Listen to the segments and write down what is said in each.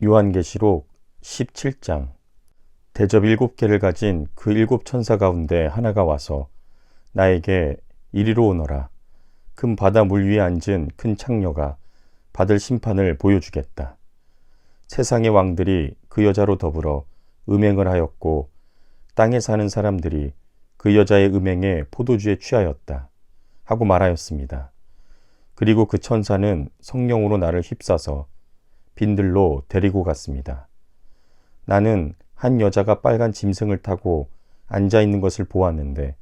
요한계시록 17장. 대접 7개를 가진 그 7천사 가운데 하나가 와서 나에게 이리로 오너라. 큰 바다 물 위에 앉은 큰 창녀가 받을 심판을 보여주겠다. 세상의 왕들이 그 여자로 더불어 음행을 하였고 땅에 사는 사람들이 그 여자의 음행에 포도주에 취하였다 하고 말하였습니다. 그리고 그 천사는 성령으로 나를 휩싸서 빈들로 데리고 갔습니다. 나는 한 여자가 빨간 짐승을 타고 앉아 있는 것을 보았는데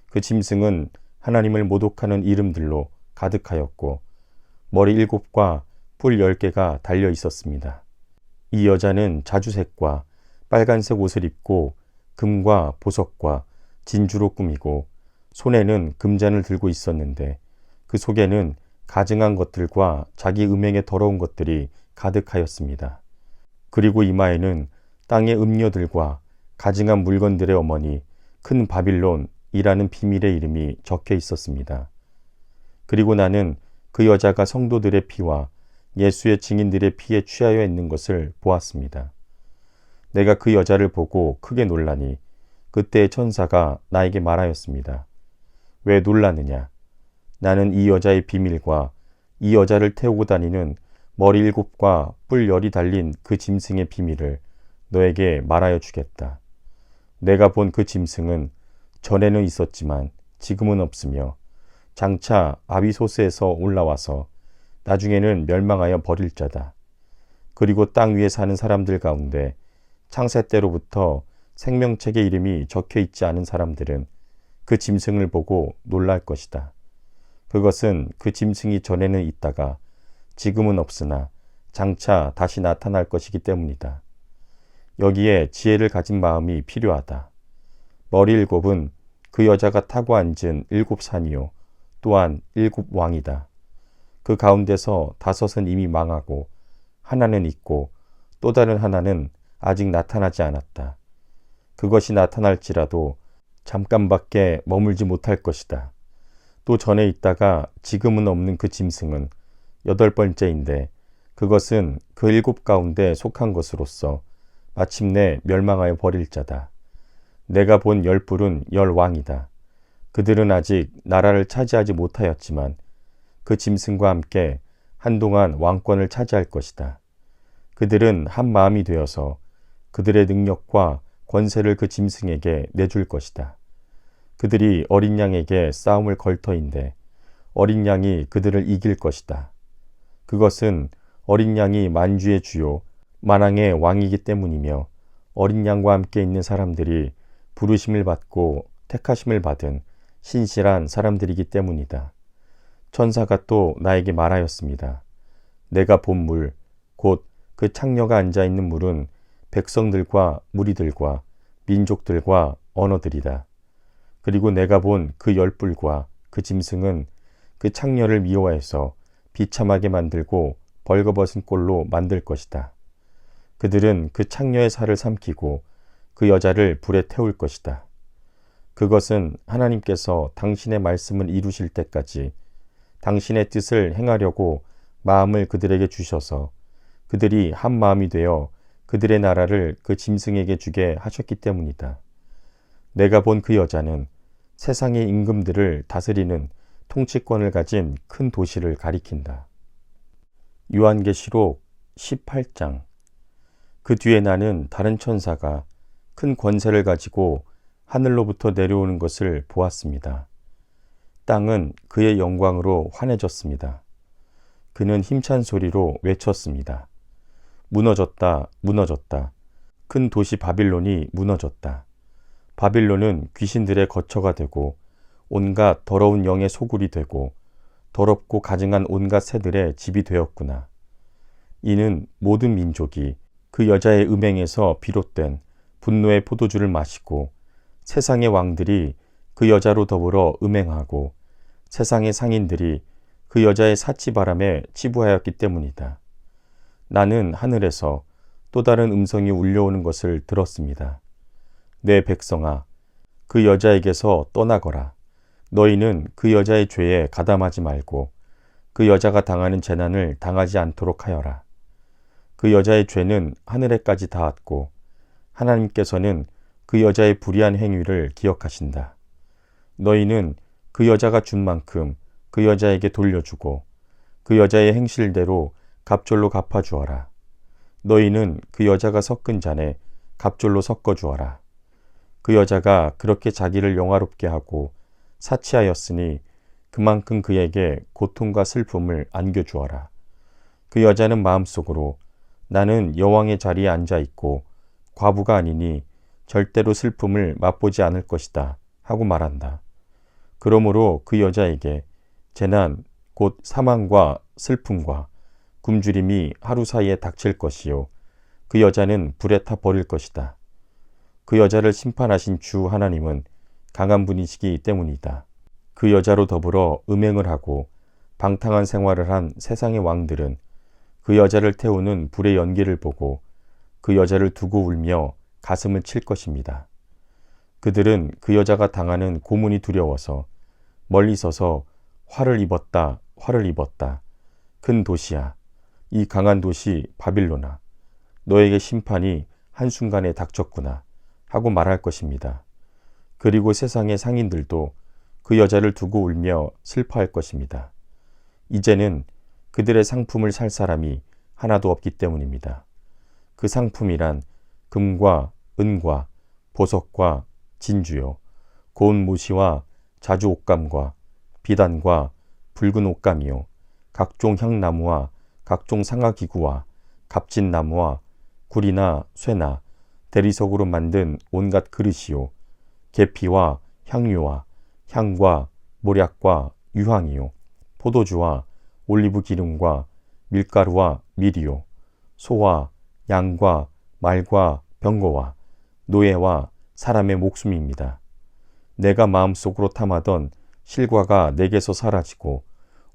그 짐승은 하나님을 모독하는 이름들로 가득하였고 머리 7과 뿔 10개가 달려 있었습니다. 이 여자는 자주색과 빨간색 옷을 입고 금과 보석과 진주로 꾸미고 손에는 금잔을 들고 있었는데 그 속에는 가증한 것들과 자기 음행에 더러운 것들이 가득하였습니다. 그리고 이마에는 땅의 음녀들과 가증한 물건들의 어머니 큰 바빌론이라는 비밀의 이름이 적혀 있었습니다. 그리고 나는 그 여자가 성도들의 피와 예수의 증인들의 피에 취하여 있는 것을 보았습니다. 내가 그 여자를 보고 크게 놀라니 그때의 천사가 나에게 말하였습니다. 왜 놀라느냐? 나는 이 여자의 비밀과 이 여자를 태우고 다니는 머리 7과 뿔 10이 달린 그 짐승의 비밀을 너에게 말하여 주겠다. 내가 본 그 짐승은 전에는 있었지만 지금은 없으며 장차 아비소스에서 올라와서 나중에는 멸망하여 버릴 자다. 그리고 땅 위에 사는 사람들 가운데 창세 때로부터 생명책의 이름이 적혀 있지 않은 사람들은 그 짐승을 보고 놀랄 것이다. 그것은 그 짐승이 전에는 있다가 지금은 없으나 장차 다시 나타날 것이기 때문이다. 여기에 지혜를 가진 마음이 필요하다. 머리 7은 그 여자가 타고 앉은 7산이요 또한 7왕이다. 그 가운데서 5은 이미 망하고 하나는 있고 또 다른 하나는 아직 나타나지 않았다. 그것이 나타날지라도 잠깐밖에 머물지 못할 것이다. 또 전에 있다가 지금은 없는 그 짐승은 8번째인데 그것은 그 7 가운데 속한 것으로서 마침내 멸망하여 버릴 자다. 내가 본 10뿔은 10왕이다. 그들은 아직 나라를 차지하지 못하였지만 그 짐승과 함께 한동안 왕권을 차지할 것이다. 그들은 한 마음이 되어서 그들의 능력과 권세를 그 짐승에게 내줄 것이다. 그들이 어린 양에게 싸움을 걸 터인데 어린 양이 그들을 이길 것이다. 그것은 어린 양이 만주의 주요 만왕의 왕이기 때문이며 어린 양과 함께 있는 사람들이 부르심을 받고 택하심을 받은 신실한 사람들이기 때문이다. 천사가 또 나에게 말하였습니다. 내가 본 물, 곧 그 창녀가 앉아있는 물은 백성들과 무리들과 민족들과 언어들이다. 그리고 내가 본 그 10뿔과 그 짐승은 그 창녀를 미워해서 비참하게 만들고 벌거벗은 꼴로 만들 것이다. 그들은 그 창녀의 살을 삼키고 그 여자를 불에 태울 것이다. 그것은 하나님께서 당신의 말씀을 이루실 때까지 당신의 뜻을 행하려고 마음을 그들에게 주셔서 그들이 한 마음이 되어 그들의 나라를 그 짐승에게 주게 하셨기 때문이다. 내가 본 그 여자는 세상의 임금들을 다스리는 통치권을 가진 큰 도시를 가리킨다. 요한계시록 18장. 그 뒤에 나는 다른 천사가 큰 권세를 가지고 하늘로부터 내려오는 것을 보았습니다. 땅은 그의 영광으로 환해졌습니다. 그는 힘찬 소리로 외쳤습니다. 무너졌다, 무너졌다. 큰 도시 바빌론이 무너졌다. 바빌론은 귀신들의 거처가 되고 온갖 더러운 영의 소굴이 되고 더럽고 가증한 온갖 새들의 집이 되었구나. 이는 모든 민족이 그 여자의 음행에서 비롯된 분노의 포도주를 마시고 세상의 왕들이 그 여자로 더불어 음행하고 세상의 상인들이 그 여자의 사치바람에 치부하였기 때문이다. 나는 하늘에서 또 다른 음성이 울려오는 것을 들었습니다. 내 백성아, 그 여자에게서 떠나거라. 너희는 그 여자의 죄에 가담하지 말고 그 여자가 당하는 재난을 당하지 않도록 하여라. 그 여자의 죄는 하늘에까지 닿았고 하나님께서는 그 여자의 불의한 행위를 기억하신다. 너희는 그 여자가 준 만큼 그 여자에게 돌려주고 그 여자의 행실대로 갑절로 갚아주어라. 너희는 그 여자가 섞은 잔에 갑절로 섞어주어라. 그 여자가 그렇게 자기를 영화롭게 하고 사치하였으니 그만큼 그에게 고통과 슬픔을 안겨주어라. 그 여자는 마음속으로 나는 여왕의 자리에 앉아 있고 과부가 아니니 절대로 슬픔을 맛보지 않을 것이다 하고 말한다. 그러므로 그 여자에게 재난 곧 사망과 슬픔과 굶주림이 하루 사이에 닥칠 것이요 그 여자는 불에 타 버릴 것이다. 그 여자를 심판하신 주 하나님은 강한 분이시기 때문이다. 그 여자로 더불어 음행을 하고 방탕한 생활을 한 세상의 왕들은 그 여자를 태우는 불의 연기를 보고 그 여자를 두고 울며 가슴을 칠 것입니다. 그들은 그 여자가 당하는 고문이 두려워서 멀리 서서 화를 입었다, 화를 입었다. 큰 도시야, 이 강한 도시 바빌로나, 너에게 심판이 한순간에 닥쳤구나 하고 말할 것입니다. 그리고 세상의 상인들도 그 여자를 두고 울며 슬퍼할 것입니다. 이제는 그들의 상품을 살 사람이 하나도 없기 때문입니다. 그 상품이란 금과 은과 보석과 진주요, 고운 모시와 자주 옷감과 비단과 붉은 옷감이요, 각종 향나무와 각종 상아기구와 값진 나무와 구리나 쇠나 대리석으로 만든 온갖 그릇이요, 계피와 향유와 향과 모략과 유황이요, 포도주와 올리브 기름과 밀가루와 밀이요, 소와 양과 말과 병거와 노예와 사람의 목숨입니다. 내가 마음속으로 탐하던 실과가 내게서 사라지고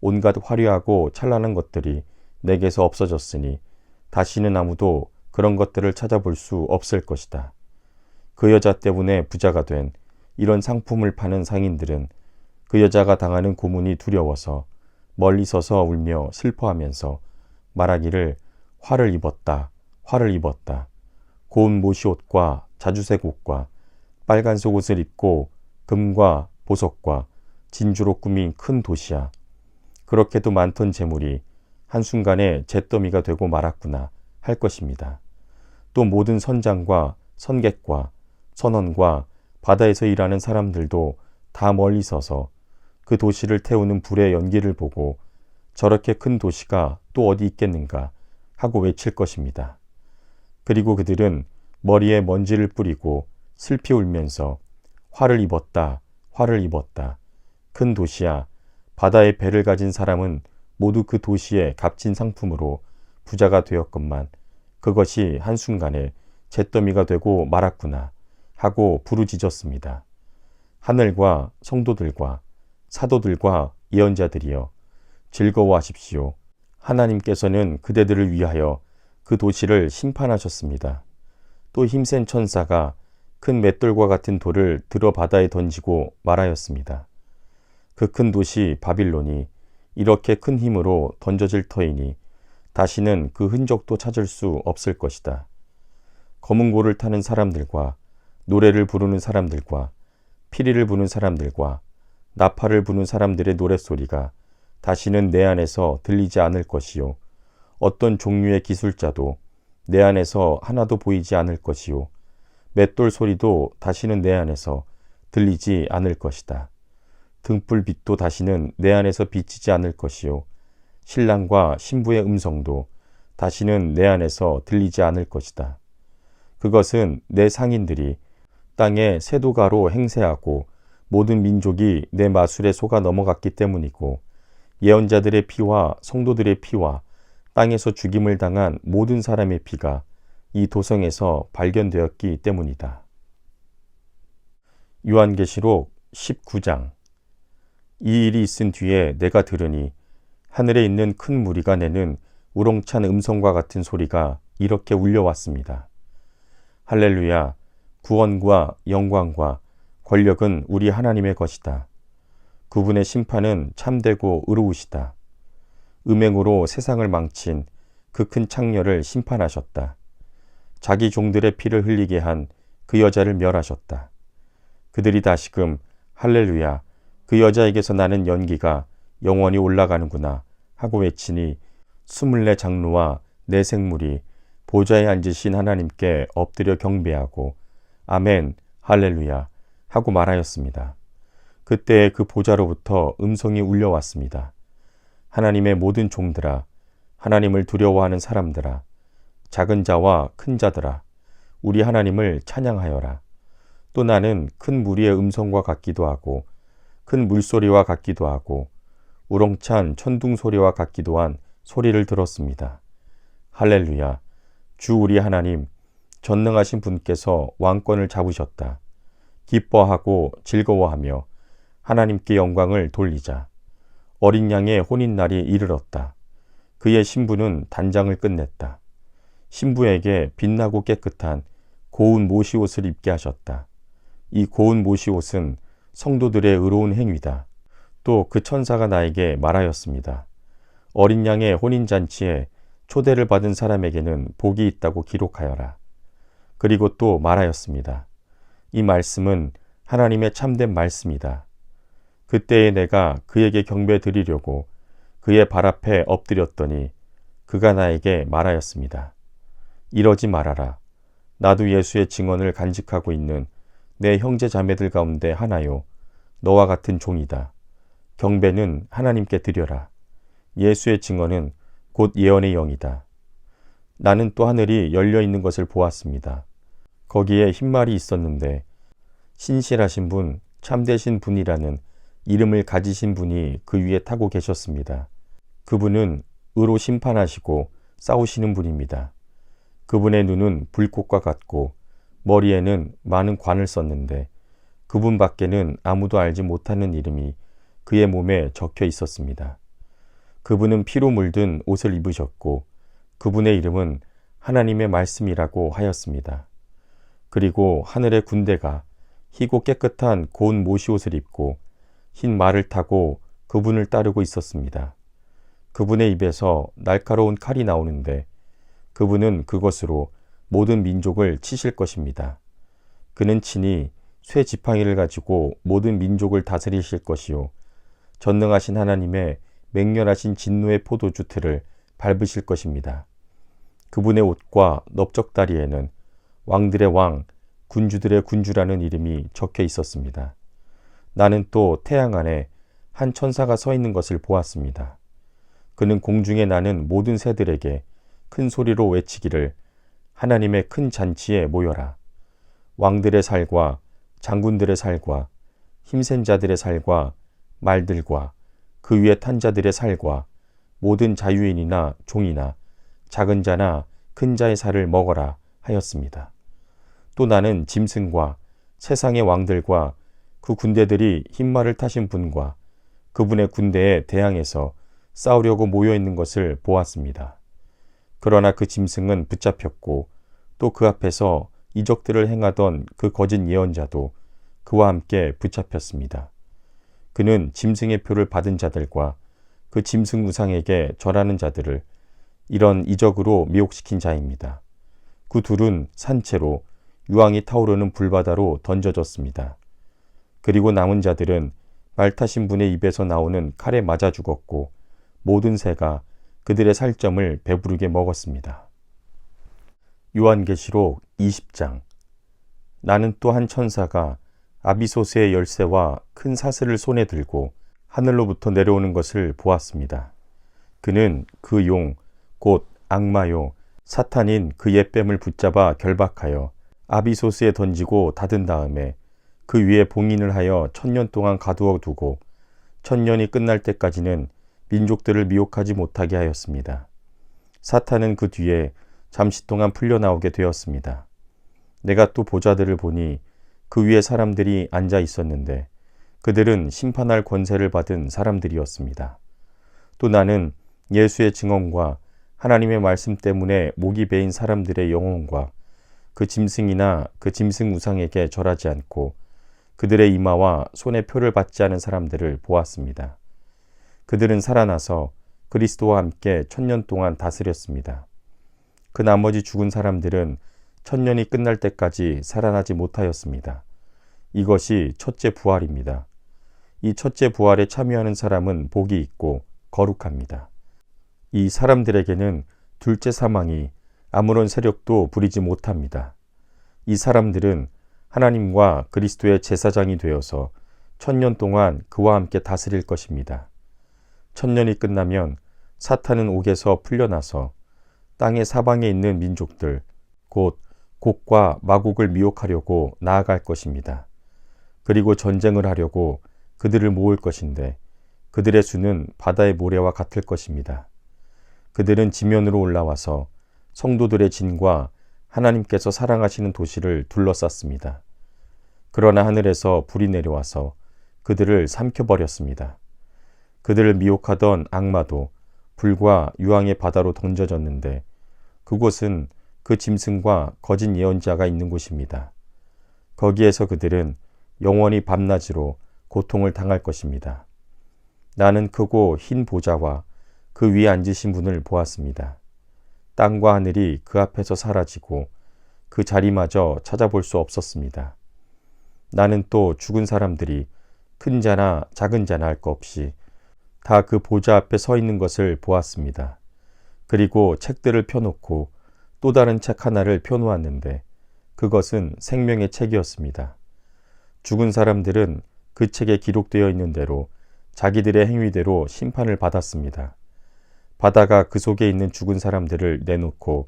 온갖 화려하고 찬란한 것들이 내게서 없어졌으니 다시는 아무도 그런 것들을 찾아볼 수 없을 것이다. 그 여자 때문에 부자가 된 이런 상품을 파는 상인들은 그 여자가 당하는 고문이 두려워서 멀리 서서 울며 슬퍼하면서 말하기를 화를 입었다, 화를 입었다. 고운 모시옷과 자주색 옷과 빨간 속옷을 입고 금과 보석과 진주로 꾸민 큰 도시야. 그렇게도 많던 재물이 한순간에 잿더미가 되고 말았구나 할 것입니다. 또 모든 선장과 선객과 선원과 바다에서 일하는 사람들도 다 멀리 서서 그 도시를 태우는 불의 연기를 보고 저렇게 큰 도시가 또 어디 있겠는가 하고 외칠 것입니다. 그리고 그들은 머리에 먼지를 뿌리고 슬피 울면서 화를 입었다, 화를 입었다. 큰 도시야, 바다의 배를 가진 사람은 모두 그 도시의 값진 상품으로 부자가 되었건만 그것이 한순간에 잿더미가 되고 말았구나 하고 부르짖었습니다. 하늘과 성도들과 사도들과 예언자들이여 즐거워하십시오. 하나님께서는 그대들을 위하여 그 도시를 심판하셨습니다. 또 힘센 천사가 큰 맷돌과 같은 돌을 들어 바다에 던지고 말하였습니다. 그 큰 도시 바빌론이 이렇게 큰 힘으로 던져질 터이니 다시는 그 흔적도 찾을 수 없을 것이다. 검은 고를 타는 사람들과 노래를 부르는 사람들과 피리를 부는 사람들과 나팔을 부는 사람들의 노랫소리가 다시는 내 안에서 들리지 않을 것이요. 어떤 종류의 기술자도 내 안에서 하나도 보이지 않을 것이요. 맷돌 소리도 다시는 내 안에서 들리지 않을 것이다. 등불빛도 다시는 내 안에서 비치지 않을 것이요. 신랑과 신부의 음성도 다시는 내 안에서 들리지 않을 것이다. 그것은 내 상인들이 땅에 세도가로 행세하고 모든 민족이 내 마술에 속아 넘어갔기 때문이고 예언자들의 피와 성도들의 피와 땅에서 죽임을 당한 모든 사람의 피가 이 도성에서 발견되었기 때문이다. 요한계시록 19장. 이 일이 있은 뒤에 내가 들으니 하늘에 있는 큰 무리가 내는 우렁찬 음성과 같은 소리가 이렇게 울려왔습니다. 할렐루야! 구원과 영광과 권력은 우리 하나님의 것이다. 그분의 심판은 참되고 의로우시다. 음행으로 세상을 망친 그 큰 창녀를 심판하셨다. 자기 종들의 피를 흘리게 한 그 여자를 멸하셨다. 그들이 다시금 할렐루야, 그 여자에게서 나는 연기가 영원히 올라가는구나 하고 외치니 24 장로와 네 생물이 보좌에 앉으신 하나님께 엎드려 경배하고 아멘, 할렐루야 하고 말하였습니다. 그때 그 보좌로부터 음성이 울려왔습니다. 하나님의 모든 종들아, 하나님을 두려워하는 사람들아, 작은 자와 큰 자들아, 우리 하나님을 찬양하여라. 또 나는 큰 무리의 음성과 같기도 하고 큰 물소리와 같기도 하고 우렁찬 천둥 소리와 같기도 한 소리를 들었습니다. 할렐루야, 주 우리 하나님, 전능하신 분께서 왕권을 잡으셨다. 기뻐하고 즐거워하며 하나님께 영광을 돌리자. 어린 양의 혼인날이 이르렀다. 그의 신부는 단장을 끝냈다. 신부에게 빛나고 깨끗한 고운 모시옷을 입게 하셨다. 이 고운 모시옷은 성도들의 의로운 행위다. 또 그 천사가 나에게 말하였습니다. 어린 양의 혼인잔치에 초대를 받은 사람에게는 복이 있다고 기록하여라. 그리고 또 말하였습니다. 이 말씀은 하나님의 참된 말씀이다. 그때에 내가 그에게 경배 드리려고 그의 발 앞에 엎드렸더니 그가 나에게 말하였습니다. 이러지 말아라. 나도 예수의 증언을 간직하고 있는 내 형제 자매들 가운데 하나요. 너와 같은 종이다. 경배는 하나님께 드려라. 예수의 증언은 곧 예언의 영이다. 나는 또 하늘이 열려 있는 것을 보았습니다. 거기에 흰말이 있었는데 신실하신 분, 참되신 분이라는 이름을 가지신 분이 그 위에 타고 계셨습니다. 그분은 의로 심판하시고 싸우시는 분입니다. 그분의 눈은 불꽃과 같고 머리에는 많은 관을 썼는데 그분 밖에는 아무도 알지 못하는 이름이 그의 몸에 적혀 있었습니다. 그분은 피로 물든 옷을 입으셨고 그분의 이름은 하나님의 말씀이라고 하였습니다. 그리고 하늘의 군대가 희고 깨끗한 고운 모시옷을 입고 흰 말을 타고 그분을 따르고 있었습니다. 그분의 입에서 날카로운 칼이 나오는데 그분은 그것으로 모든 민족을 치실 것입니다. 그는 친히 쇠 지팡이를 가지고 모든 민족을 다스리실 것이요. 전능하신 하나님의 맹렬하신 진노의 포도주 틀을 밟으실 것입니다. 그분의 옷과 넓적다리에는 왕들의 왕, 군주들의 군주라는 이름이 적혀 있었습니다. 나는 또 태양 안에 한 천사가 서 있는 것을 보았습니다. 그는 공중에 나는 모든 새들에게 큰 소리로 외치기를 하나님의 큰 잔치에 모여라. 왕들의 살과 장군들의 살과 힘센 자들의 살과 말들과 그 위에 탄 자들의 살과 모든 자유인이나 종이나 작은 자나 큰 자의 살을 먹어라 하였습니다. 또 나는 짐승과 세상의 왕들과 그 군대들이 흰말을 타신 분과 그분의 군대에 대항해서 싸우려고 모여 있는 것을 보았습니다. 그러나 그 짐승은 붙잡혔고 또 그 앞에서 이적들을 행하던 그 거짓 예언자도 그와 함께 붙잡혔습니다. 그는 짐승의 표를 받은 자들과 그 짐승 우상에게 절하는 자들을 이런 이적으로 미혹시킨 자입니다. 그 둘은 산채로 유황이 타오르는 불바다로 던져졌습니다. 그리고 남은 자들은 말 타신 분의 입에서 나오는 칼에 맞아 죽었고 모든 새가 그들의 살점을 배부르게 먹었습니다. 요한계시록 20장. 나는 또 한 천사가 아비소스의 열쇠와 큰 사슬을 손에 들고 하늘로부터 내려오는 것을 보았습니다. 그는 그 용, 곧 악마요, 사탄인 그 옛뱀을 붙잡아 결박하여 아비소스에 던지고 닫은 다음에 그 위에 봉인을 하여 1000년 동안 가두어 두고 1000년이 끝날 때까지는 민족들을 미혹하지 못하게 하였습니다. 사탄은 그 뒤에 잠시 동안 풀려나오게 되었습니다. 내가 또 보좌들을 보니 그 위에 사람들이 앉아 있었는데 그들은 심판할 권세를 받은 사람들이었습니다. 또 나는 예수의 증언과 하나님의 말씀 때문에 목이 베인 사람들의 영혼과 그 짐승이나 그 짐승 우상에게 절하지 않고 그들의 이마와 손에 표를 받지 않은 사람들을 보았습니다. 그들은 살아나서 그리스도와 함께 1000년 동안 다스렸습니다. 그 나머지 죽은 사람들은 1000년이 끝날 때까지 살아나지 못하였습니다. 이것이 첫째 부활입니다. 이 첫째 부활에 참여하는 사람은 복이 있고 거룩합니다. 이 사람들에게는 둘째 사망이 아무런 세력도 부리지 못합니다. 이 사람들은 하나님과 그리스도의 제사장이 되어서 1000년 동안 그와 함께 다스릴 것입니다. 1000년이 끝나면 사탄은 옥에서 풀려나서 땅의 사방에 있는 민족들, 곧 곡과 마곡을 미혹하려고 나아갈 것입니다. 그리고 전쟁을 하려고 그들을 모을 것인데 그들의 수는 바다의 모래와 같을 것입니다. 그들은 지면으로 올라와서 성도들의 진과 하나님께서 사랑하시는 도시를 둘러쌌습니다. 그러나 하늘에서 불이 내려와서 그들을 삼켜버렸습니다. 그들을 미혹하던 악마도 불과 유황의 바다로 던져졌는데 그곳은 그 짐승과 거짓 예언자가 있는 곳입니다. 거기에서 그들은 영원히 밤낮으로 고통을 당할 것입니다. 나는 크고 흰 보좌와 그 위에 앉으신 분을 보았습니다. 땅과 하늘이 그 앞에서 사라지고 그 자리마저 찾아볼 수 없었습니다. 나는 또 죽은 사람들이 큰 자나 작은 자나 할 것 없이 다 그 보좌 앞에 서 있는 것을 보았습니다. 그리고 책들을 펴놓고 또 다른 책 하나를 펴놓았는데 그것은 생명의 책이었습니다. 죽은 사람들은 그 책에 기록되어 있는 대로 자기들의 행위대로 심판을 받았습니다. 바다가 그 속에 있는 죽은 사람들을 내놓고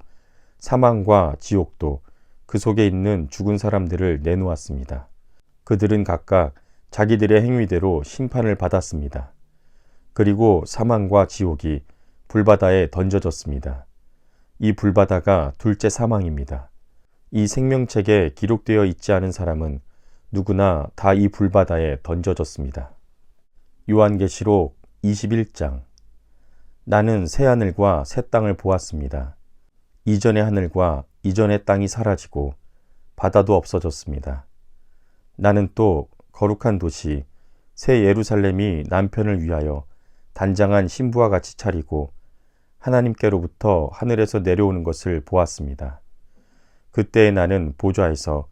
사망과 지옥도 그 속에 있는 죽은 사람들을 내놓았습니다. 그들은 각각 자기들의 행위대로 심판을 받았습니다. 그리고 사망과 지옥이 불바다에 던져졌습니다. 이 불바다가 둘째 사망입니다. 이 생명책에 기록되어 있지 않은 사람은 누구나 다 이 불바다에 던져졌습니다. 요한계시록 21장. 나는 새 하늘과 새 땅을 보았습니다. 이전의 하늘과 이전의 땅이 사라지고 바다도 없어졌습니다. 나는 또 거룩한 도시 새 예루살렘이 남편을 위하여 단장한 신부와 같이 차리고 하나님께로부터 하늘에서 내려오는 것을 보았습니다. 그때에 나는 보좌에서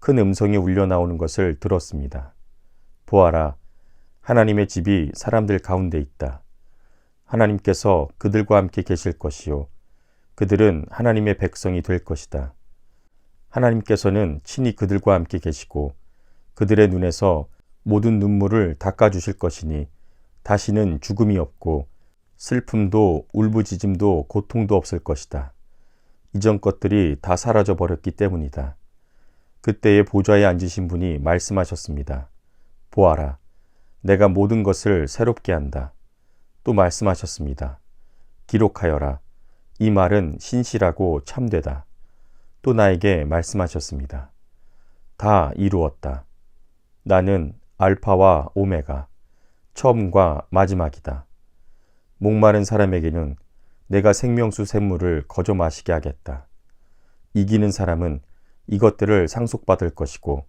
큰 음성이 울려 나오는 것을 들었습니다. 보아라, 하나님의 집이 사람들 가운데 있다. 하나님께서 그들과 함께 계실 것이요 그들은 하나님의 백성이 될 것이다. 하나님께서는 친히 그들과 함께 계시고 그들의 눈에서 모든 눈물을 닦아주실 것이니 다시는 죽음이 없고 슬픔도 울부짖음도 고통도 없을 것이다. 이전 것들이 다 사라져 버렸기 때문이다. 그때의 보좌에 앉으신 분이 말씀하셨습니다. 보아라, 내가 모든 것을 새롭게 한다. 또 말씀하셨습니다. 기록하여라. 이 말은 신실하고 참되다. 또 나에게 말씀하셨습니다. 다 이루었다. 나는 알파와 오메가, 처음과 마지막이다. 목마른 사람에게는 내가 생명수 샘물을 거저 마시게 하겠다. 이기는 사람은 이것들을 상속받을 것이고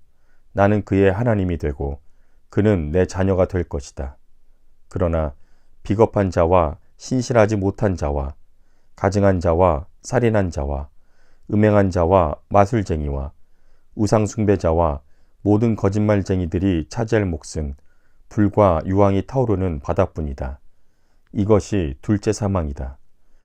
나는 그의 하나님이 되고 그는 내 자녀가 될 것이다. 그러나 비겁한 자와 신실하지 못한 자와 가증한 자와 살인한 자와 음행한 자와 마술쟁이와 우상숭배자와 모든 거짓말쟁이들이 차지할 몫은 불과 유황이 타오르는 바다뿐이다. 이것이 둘째 사망이다.